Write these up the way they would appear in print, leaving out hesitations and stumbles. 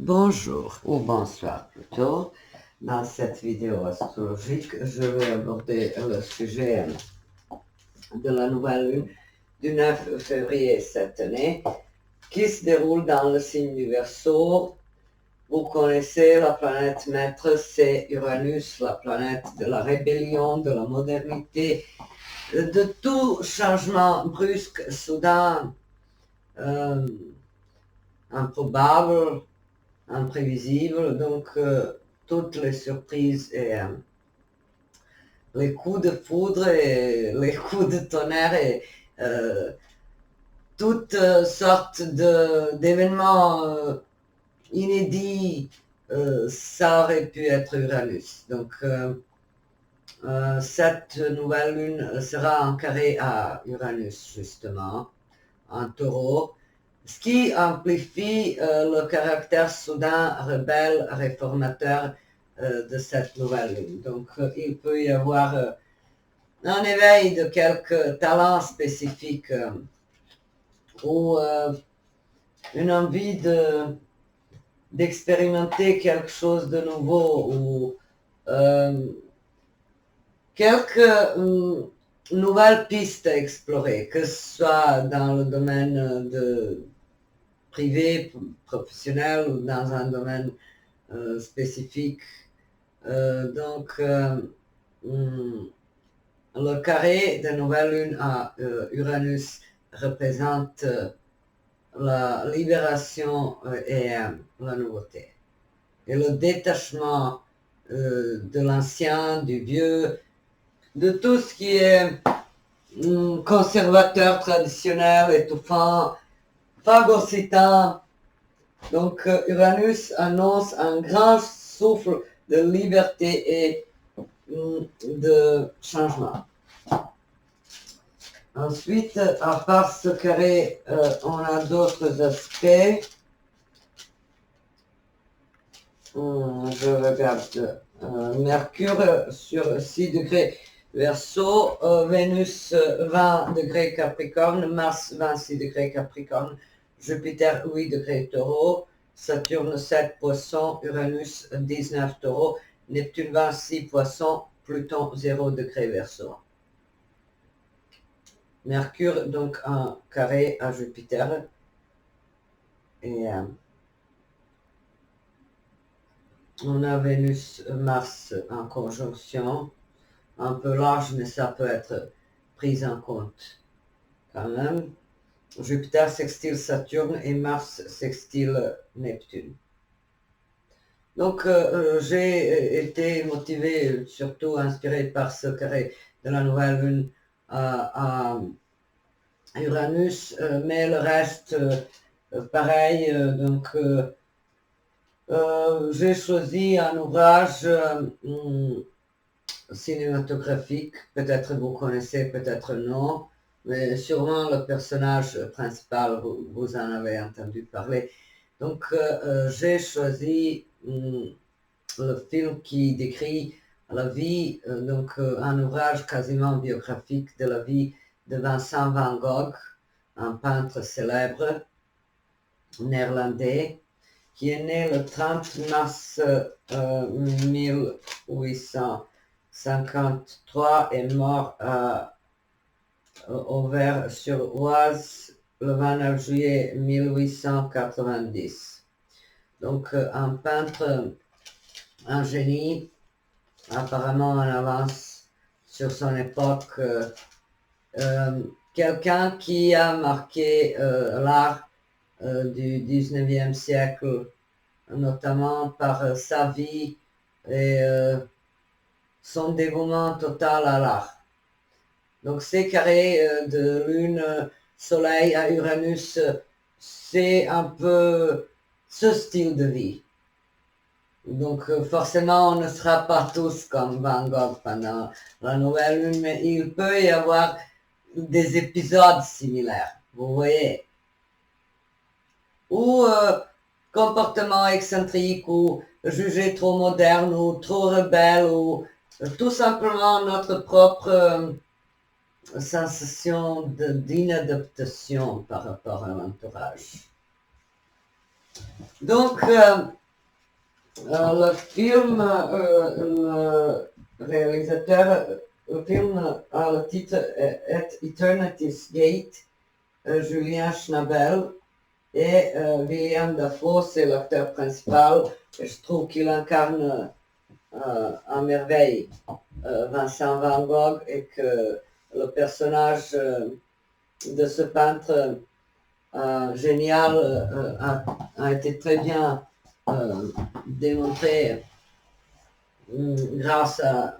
Bonjour ou bonsoir plutôt. Dans cette vidéo astrologique, je vais aborder le sujet de la nouvelle lune du 9 février cette année qui se déroule dans le signe du Verseau. Vous connaissez la planète maître, c'est Uranus, la planète de la rébellion, de la modernité, de tout changement brusque, soudain, improbable, imprévisible, donc toutes les surprises et les coups de foudre et les coups de tonnerre et toutes sortes d'événements inédits, ça aurait pu être Uranus. Donc cette nouvelle lune sera en carré à Uranus justement, en taureau, ce qui amplifie le caractère soudain, rebelle, réformateur de cette nouvelle lune. Donc, il peut y avoir un éveil de quelques talents spécifiques ou une envie d'expérimenter quelque chose de nouveau ou quelques nouvelles pistes à explorer, que ce soit dans le domaine privé, professionnel ou dans un domaine spécifique. Le carré de nouvelle lune à Uranus représente la libération et la nouveauté. Et le détachement de l'ancien, du vieux, de tout ce qui est conservateur, traditionnel, étouffant, phagocytant. Donc Uranus annonce un grand souffle de liberté et de changement. Ensuite, à part ce carré, on a d'autres aspects. Je regarde. Mercure sur 6 degrés Verseau, Vénus 20 degrés Capricorne, Mars 26 degrés Capricorne, Jupiter 8 degrés Taureau, Saturne 7 Poisson, Uranus 19 Taureau, Neptune 26 Poisson, Pluton 0 degré Verseau. Mercure donc en carré à Jupiter et on a Vénus Mars en conjonction, un peu large mais ça peut être pris en compte quand même. Jupiter sextile Saturne et Mars sextile Neptune. Donc j'ai été motivé, surtout inspiré par ce carré de la nouvelle lune à Uranus, mais le reste pareil, donc j'ai choisi un ouvrage cinématographique, peut-être vous connaissez, peut-être non, mais sûrement le personnage principal, vous en avez entendu parler. Donc j'ai choisi le film qui décrit la vie, donc un ouvrage quasiment biographique de la vie de Vincent van Gogh, un peintre célèbre néerlandais, qui est né le 30 mars 1853 et mort à Auvers-sur-Oise le 29 juillet 1890. Donc un peintre, un génie, apparemment en avance sur son époque, quelqu'un qui a marqué l'art du 19e siècle, notamment par sa vie et son dévouement total à l'art. Donc ces carrés de lune, soleil à Uranus, c'est un peu ce style de vie. Donc forcément on ne sera pas tous comme Van Gogh pendant la nouvelle lune, mais il peut y avoir des épisodes similaires, vous voyez. Ou comportement excentrique, ou jugé trop moderne, ou trop rebelle, ou tout simplement notre propre sensation d'inadaptation par rapport à l'entourage. Donc, le film, le réalisateur, le film a le titre Eternity's Gate, Julien Schnabel, et William Dafoe, c'est l'acteur principal. Et je trouve qu'il incarne à merveille Vincent Van Gogh et que le personnage de ce peintre génial a été très bien démontré grâce à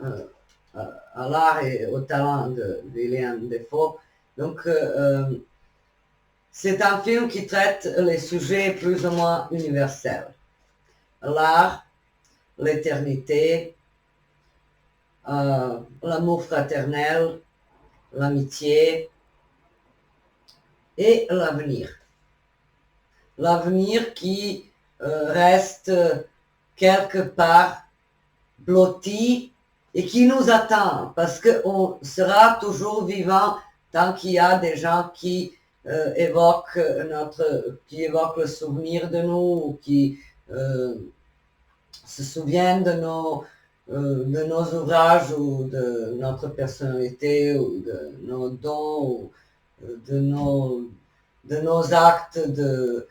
l'art et au talent de William Dafoe. Donc, c'est un film qui traite les sujets plus ou moins universels. L'art, l'éternité, l'amour fraternel, l'amitié et l'avenir. L'avenir qui reste quelque part blotti et qui nous attend parce qu'on sera toujours vivant tant qu'il y a des gens qui évoquent le souvenir de nous, qui se souviennent de nos ouvrages ou de notre personnalité ou de nos dons ou de nos actes de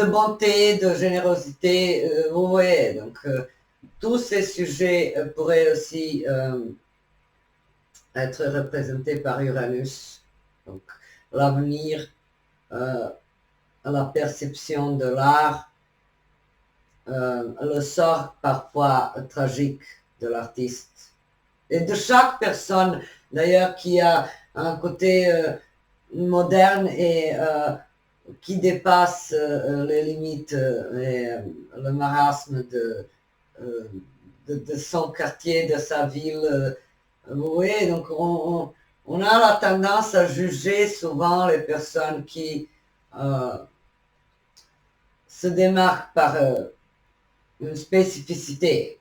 bonté, de générosité. Vous voyez, donc tous ces sujets pourraient aussi être représentés par Uranus. Donc l'avenir, la perception de l'art, le sort parfois tragique de l'artiste et de chaque personne d'ailleurs qui a un côté moderne et qui dépasse les limites et le marasme de son quartier, de sa ville. Vous voyez, donc on a la tendance à juger souvent les personnes qui se démarquent par une spécificité.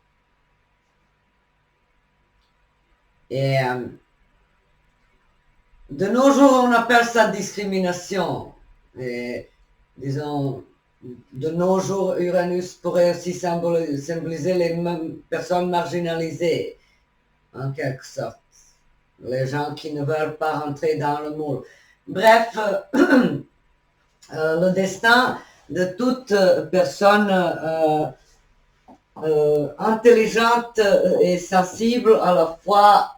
Et de nos jours, on appelle ça discrimination. Et, disons, de nos jours, Uranus pourrait aussi symboliser les personnes marginalisées, en quelque sorte. Les gens qui ne veulent pas rentrer dans le moule. Bref, le destin de toute personne intelligente et sensible à la fois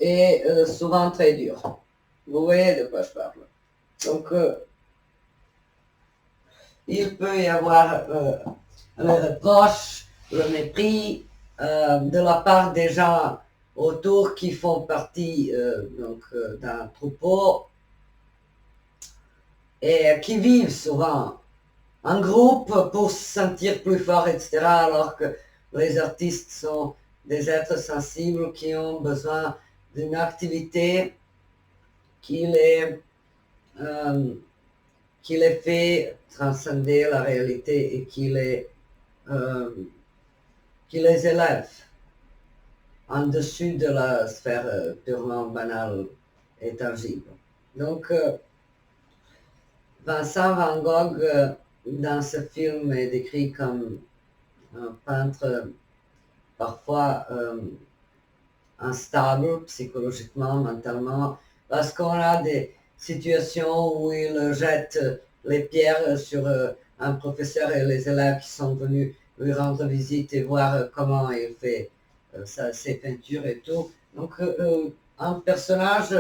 est souvent très dur. Vous voyez de quoi je parle. Donc, il peut y avoir le reproche, le mépris de la part des gens autour qui font partie d'un troupeau et qui vivent souvent en groupe pour se sentir plus fort, etc. Alors que les artistes sont des êtres sensibles qui ont besoin d'une activité qui les fait transcender la réalité et qui les élève en dessus de la sphère purement banale et tangible. Donc, Vincent Van Gogh, dans ce film, est décrit comme un peintre parfois instable psychologiquement, mentalement, parce qu'on a des situations où il jette les pierres sur un professeur et les élèves qui sont venus lui rendre visite et voir comment il fait ses peintures et tout. Donc, un personnage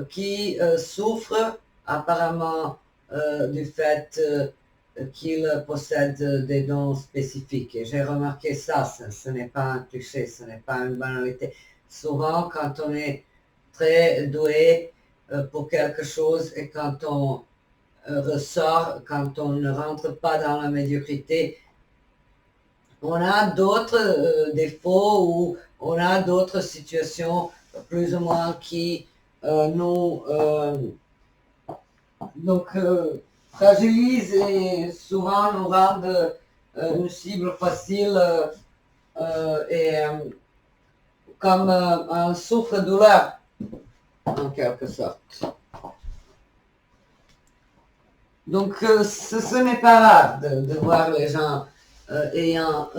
qui souffre apparemment du fait qu'il possède des dons spécifiques. Et j'ai remarqué ça, ce n'est pas un cliché, ce n'est pas une banalité. Souvent, quand on est très doué pour quelque chose et quand on ressort, quand on ne rentre pas dans la médiocrité, on a d'autres défauts ou on a d'autres situations plus ou moins qui nous fragilisent et souvent nous rendent une cible facile et comme un souffre-douleur en quelque sorte. Donc, ce n'est pas rare de voir les gens ayant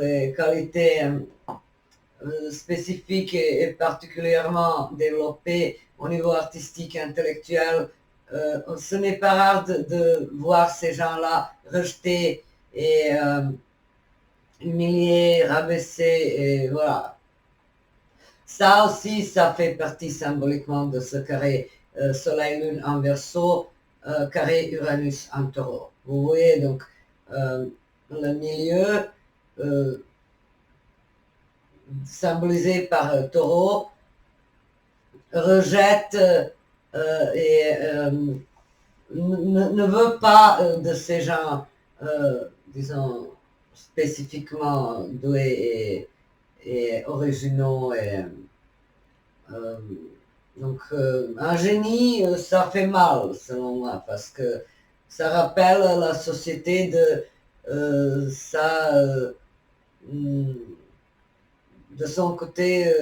les qualités spécifiques et particulièrement développées au niveau artistique et intellectuel. Ce n'est pas rare de voir ces gens-là rejetés et humiliés, rabaissés, et voilà. Ça aussi, ça fait partie symboliquement de ce carré Soleil-Lune en Verseau, carré Uranus en Taureau. Vous voyez donc le milieu symbolisé par Taureau rejette et ne veut pas de ces gens, disons, spécifiquement doués et originaux. Donc, un génie, ça fait mal, selon moi, parce que ça rappelle la société de son côté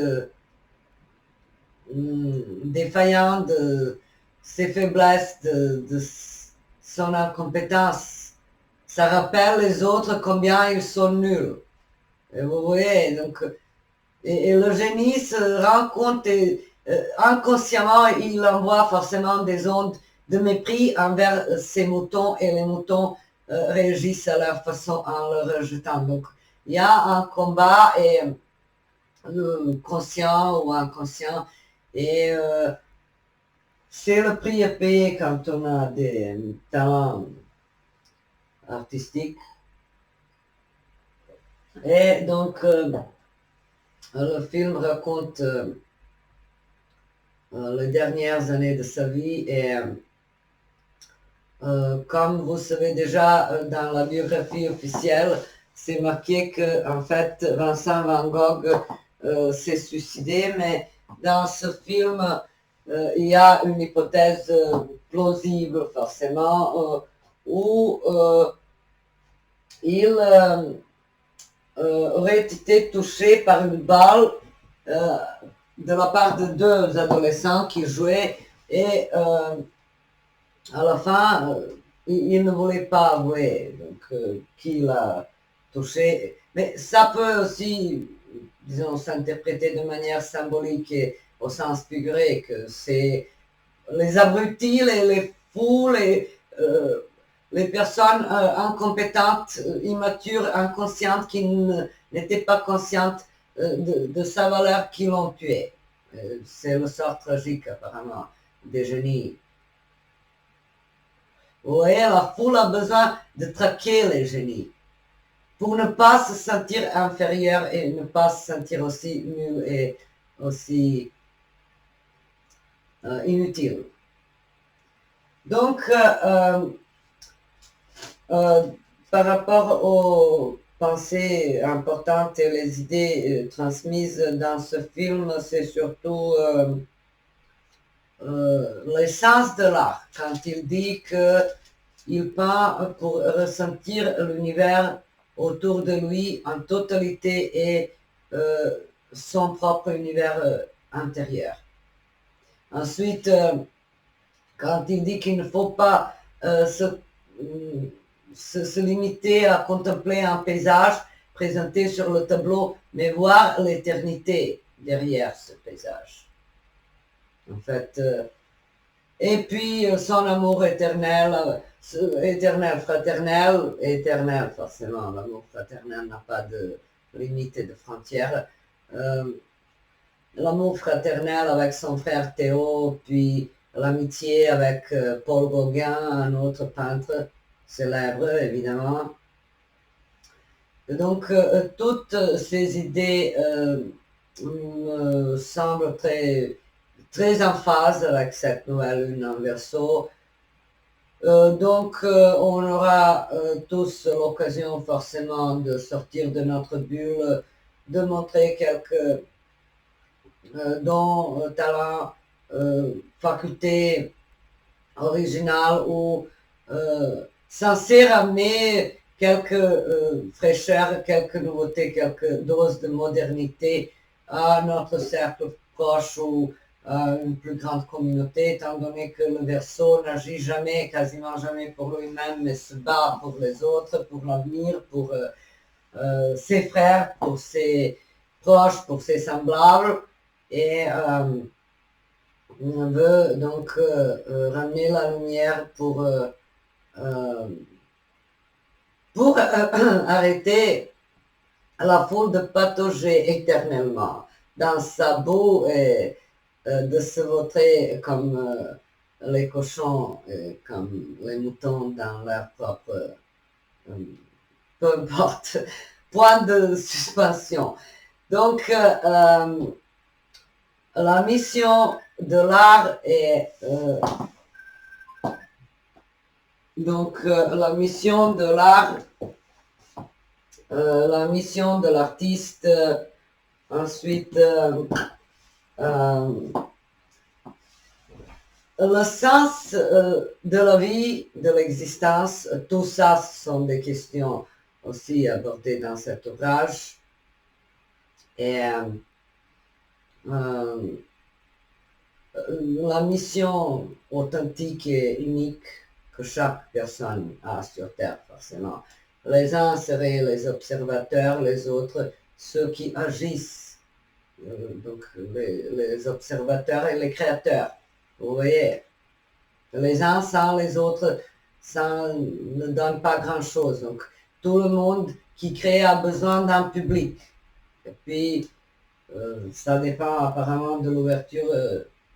défaillant, de ses faiblesses, de son incompétence. Ça rappelle les autres combien ils sont nuls. Et vous voyez, donc, et le génie se rend compte et inconsciemment, il envoie forcément des ondes de mépris envers ses moutons et les moutons réagissent à leur façon en le rejetant. Donc, il y a un combat et conscient ou inconscient et c'est le prix à payer quand on a des talents artistiques. Et donc, le film raconte les dernières années de sa vie et comme vous savez déjà dans la biographie officielle, c'est marqué que en fait Vincent Van Gogh s'est suicidé, mais dans ce film il y a une hypothèse plausible forcément où il aurait été touché par une balle de la part de deux adolescents qui jouaient et à la fin, il ne voulait pas avouer qui l'a touché. Mais ça peut aussi, disons, s'interpréter de manière symbolique et au sens figuré, que c'est les abrutis, les fous, les personnes incompétentes, immatures, inconscientes, qui n'étaient pas conscientes de sa valeur qui l'ont tué. C'est le sort tragique apparemment des génies. Vous voyez, la foule a besoin de traquer les génies pour ne pas se sentir inférieur et ne pas se sentir aussi nul et aussi inutile. Donc, par rapport aux pensées importantes et les idées transmises dans ce film, c'est surtout l'essence de l'art, quand il dit qu'il peint pour ressentir l'univers autour de lui en totalité et son propre univers intérieur. Ensuite, quand il dit qu'il ne faut pas se limiter à contempler un paysage présenté sur le tableau, mais voir l'éternité derrière ce paysage. En fait, et puis son amour éternel, éternel forcément, l'amour fraternel n'a pas de limite et de frontières. L'amour fraternel avec son frère Théo, puis l'amitié avec Paul Gauguin, un autre peintre célèbre évidemment. Et donc toutes ces idées me semblent très en phase avec cette nouvelle lune en Verseau. Donc on aura tous l'occasion forcément de sortir de notre bulle, de montrer quelques dons, talents, facultés originales ou censés ramener quelques fraîcheurs, quelques nouveautés, quelques doses de modernité à notre cercle proche ou une plus grande communauté, étant donné que le Verseau n'agit jamais, quasiment jamais pour lui-même, mais se bat pour les autres, pour l'avenir, pour ses frères, pour ses proches, pour ses semblables, et on veut donc ramener la lumière pour arrêter la foule de patauger éternellement dans sa boue et de se vautrer comme les cochons et comme les moutons dans leur propre, peu importe, point de suspension. Donc, la mission de l'art est la mission de l'art, la mission de l'artiste, ensuite le sens de la vie, de l'existence, tout ça sont des questions aussi abordées dans cet ouvrage. Et la mission authentique et unique que chaque personne a sur Terre, forcément. Les uns seraient les observateurs, les autres ceux qui agissent, donc les observateurs et les créateurs. Vous voyez, les uns sans les autres, ça ne donne pas grand-chose. Donc, tout le monde qui crée a besoin d'un public. Et puis, ça dépend apparemment de l'ouverture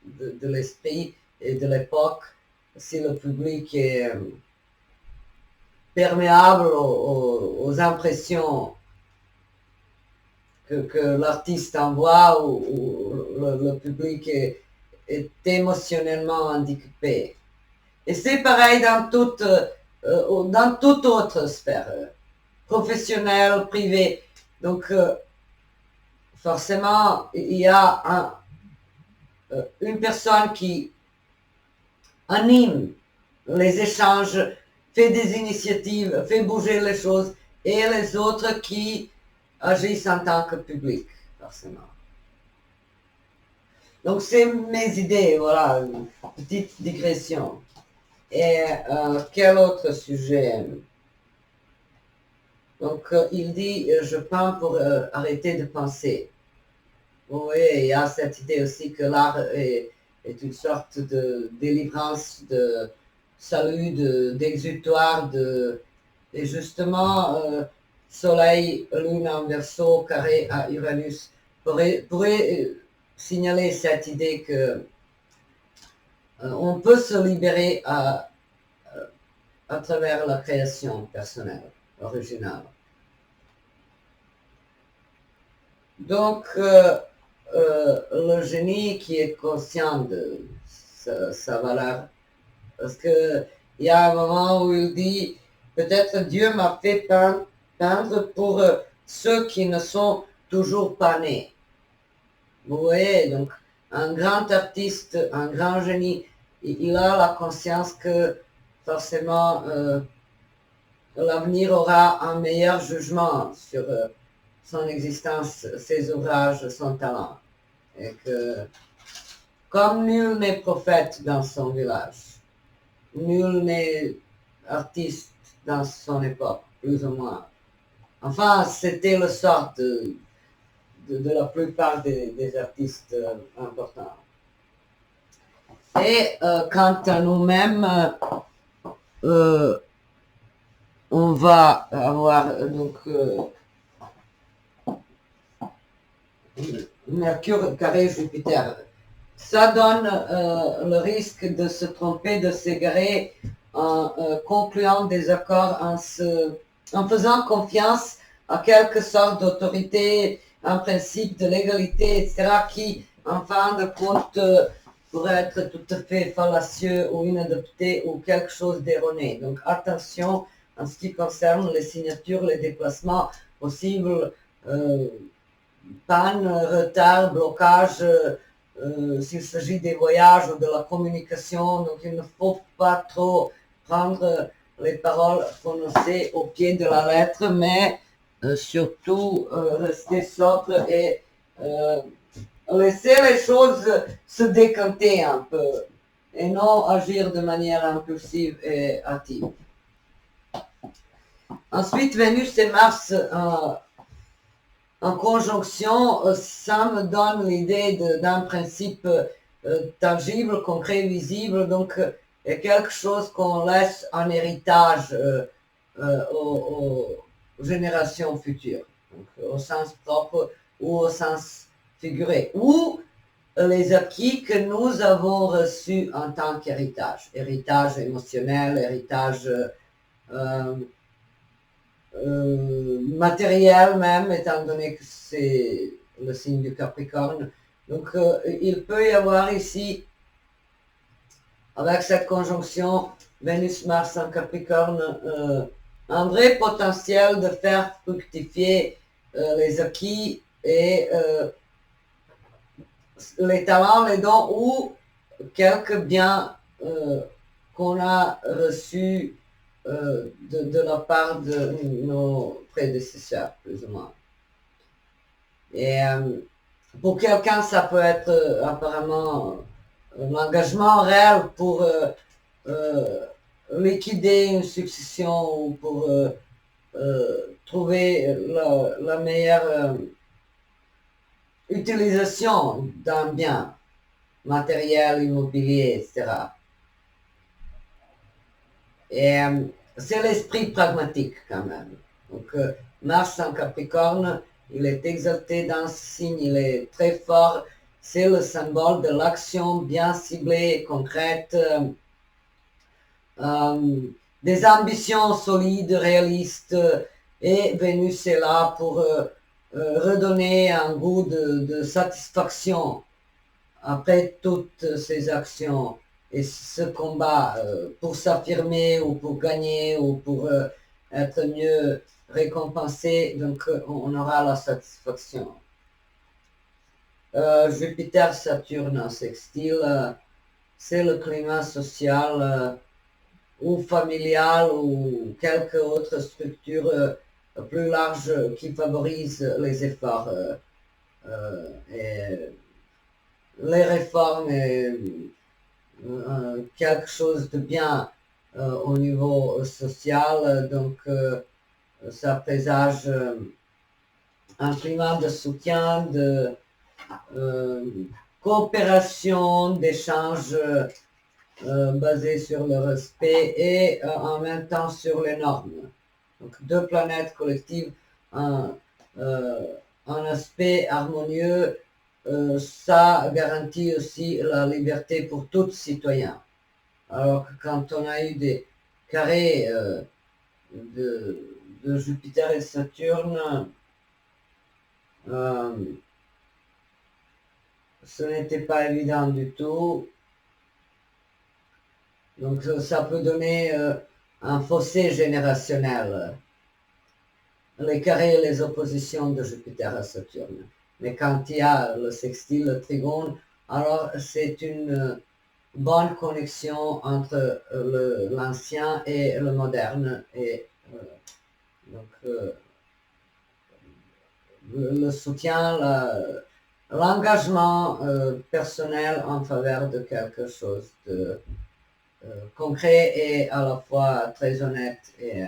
de l'esprit et de l'époque. Si le public est perméable aux impressions que l'artiste envoie, ou le public est émotionnellement handicapé. Et c'est pareil dans toute autre sphère, professionnelle, privée. Donc, forcément, il y a une personne qui anime les échanges, fait des initiatives, fait bouger les choses, et les autres qui agissent en tant que public, forcément. Donc, c'est mes idées, voilà, une petite digression. Et quel autre sujet? Donc, il dit, je peins pour arrêter de penser. Oui, il y a cette idée aussi que l'art est une sorte de délivrance, de salut, d'exutoire, et justement, Soleil, Lune en Verseau, carré à Uranus, pourrait signaler cette idée que on peut se libérer à travers la création personnelle, originale. Donc, le génie qui est conscient de sa valeur, parce qu'il y a un moment où il dit, peut-être Dieu m'a fait peindre pour ceux qui ne sont toujours pas nés. Vous voyez, donc un grand artiste, un grand génie, il a la conscience que forcément l'avenir aura un meilleur jugement sur son existence, ses ouvrages, son talent. Et que, comme nul n'est prophète dans son village, nul n'est artiste dans son époque, plus ou moins. Enfin, c'était le sort de la plupart des artistes importants. Et quant à nous-mêmes, on va avoir donc Mercure carré Jupiter. Ça donne le risque de se tromper, de s'égarer en concluant des accords, en faisant confiance à quelque sorte d'autorité, un principe de légalité, etc., qui, en fin de compte, pourrait être tout à fait fallacieux ou inadapté ou quelque chose d'erroné. Donc attention en ce qui concerne les signatures, les déplacements possibles, panne, retard, blocage, s'il s'agit des voyages ou de la communication. Donc il ne faut pas trop prendre les paroles prononcées au pied de la lettre, mais surtout rester sobre et laisser les choses se décanter un peu et non agir de manière impulsive et hâtive. Ensuite, Vénus et Mars en conjonction, ça me donne l'idée d'un principe tangible, concret, visible, donc quelque chose qu'on laisse en héritage aux générations futures, donc, au sens propre ou au sens figuré, ou les acquis que nous avons reçus en tant qu'héritage, héritage émotionnel, héritage matériel même, étant donné que c'est le signe du Capricorne. Donc il peut y avoir ici, avec cette conjonction Vénus-Mars en Capricorne, un vrai potentiel de faire fructifier les acquis et les talents, les dons ou quelques biens qu'on a reçus de la part de nos prédécesseurs, plus ou moins. Et pour quelqu'un, ça peut être apparemment un engagement réel pour liquider une succession ou pour trouver la meilleure utilisation d'un bien matériel, immobilier, etc. Et c'est l'esprit pragmatique quand même. Donc Mars en Capricorne, il est exalté dans ce signe, il est très fort. C'est le symbole de l'action bien ciblée et concrète, des ambitions solides, réalistes. Et Vénus est là pour redonner un goût de satisfaction après toutes ces actions et ce combat pour s'affirmer ou pour gagner ou pour être mieux récompensé, donc on aura la satisfaction. Jupiter-Saturne en sextile, c'est le climat social ou familial ou quelque autre structure plus large qui favorise les efforts et les réformes et quelque chose de bien au niveau social, donc ça présage un climat de soutien, de coopération, d'échange basé sur le respect et en même temps sur les normes. Donc deux planètes collectives, un aspect harmonieux, ça garantit aussi la liberté pour tout citoyen. Alors que quand on a eu des carrés de Jupiter et Saturne, ce n'était pas évident du tout. Donc ça peut donner un fossé générationnel, les carrés et les oppositions de Jupiter à Saturne. Mais quand il y a le sextile, le trigone, alors c'est une bonne connexion entre l'ancien et le moderne. Et donc le soutien, l'engagement personnel en faveur de quelque chose de concret et à la fois très honnête. Et,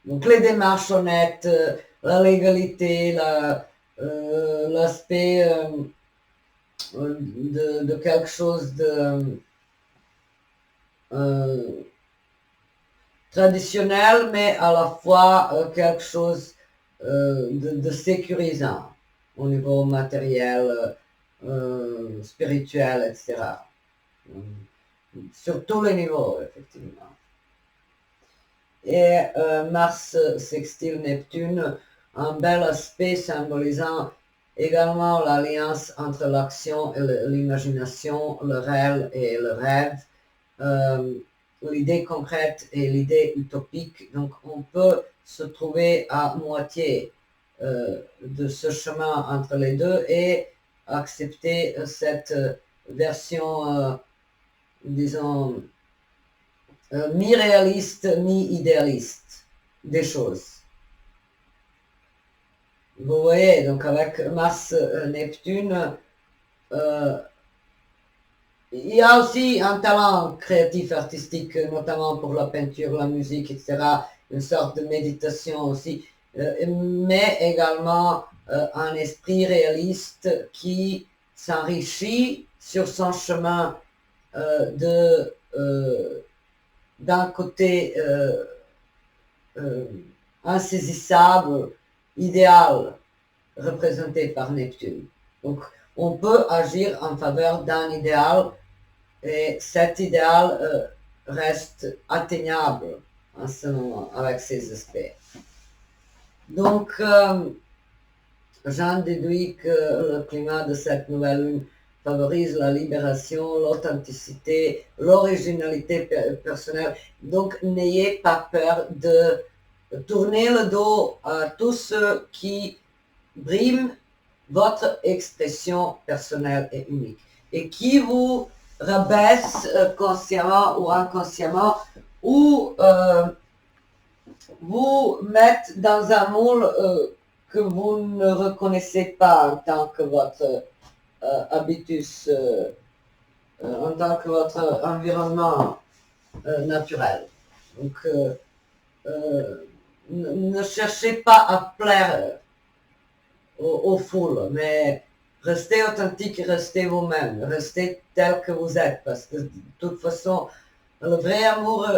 donc les démarches honnêtes, la légalité, l'aspect de quelque chose de traditionnel, mais à la fois quelque chose de sécurisant au niveau matériel, spirituel, etc. Sur tous les niveaux, effectivement. Et Mars sextile Neptune, un bel aspect symbolisant également l'alliance entre l'action et l'imagination, le réel et le rêve, l'idée concrète et l'idée utopique. Donc on peut se trouver à moitié de ce chemin entre les deux et accepter cette version, disons, mi-réaliste, mi-idéaliste des choses. Vous voyez, donc avec Mars-Neptune, il y a aussi un talent créatif, artistique, notamment pour la peinture, la musique, etc. Une sorte de méditation aussi, mais également un esprit réaliste qui s'enrichit sur son chemin d'un côté euh, insaisissable, idéal, représenté par Neptune. Donc, on peut agir en faveur d'un idéal et cet idéal reste atteignable en ce moment avec ces aspects. Donc, j'en déduis que le climat de cette nouvelle lune favorise la libération, l'authenticité, l'originalité personnelle. Donc, n'ayez pas peur de tourner le dos à tous ceux qui briment votre expression personnelle et unique et qui vous rabaissent consciemment ou inconsciemment ou vous mettent dans un moule que vous ne reconnaissez pas en tant que votre habitus, en tant que votre environnement naturel. Donc, ne cherchez pas à plaire aux foules, mais restez authentique, restez vous-même, restez tel que vous êtes, parce que de toute façon, le vrai amour,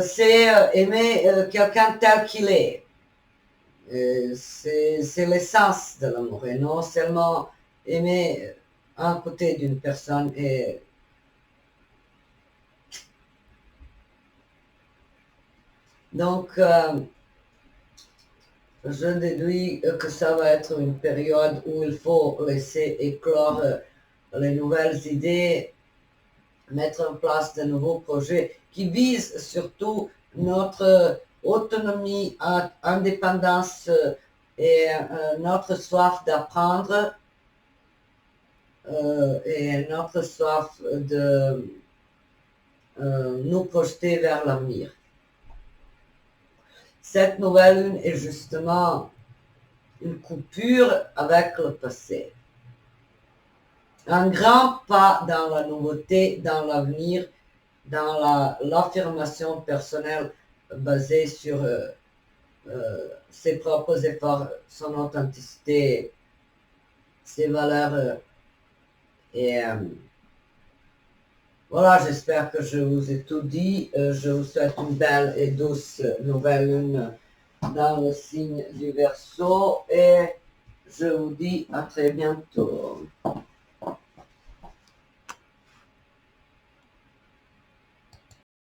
c'est aimer quelqu'un tel qu'il est. C'est l'essence de l'amour, et non seulement aimer un côté d'une personne. Et donc, je déduis que ça va être une période où il faut laisser éclore les nouvelles idées, mettre en place de nouveaux projets qui visent surtout notre autonomie, indépendance et notre soif d'apprendre et notre soif de nous projeter vers l'avenir. Cette nouvelle lune est justement une coupure avec le passé. Un grand pas dans la nouveauté, dans l'avenir, dans l'affirmation personnelle basée sur ses propres efforts, son authenticité, ses valeurs. Et voilà, j'espère que je vous ai tout dit. Je vous souhaite une belle et douce nouvelle lune dans le signe du Verseau et je vous dis à très bientôt.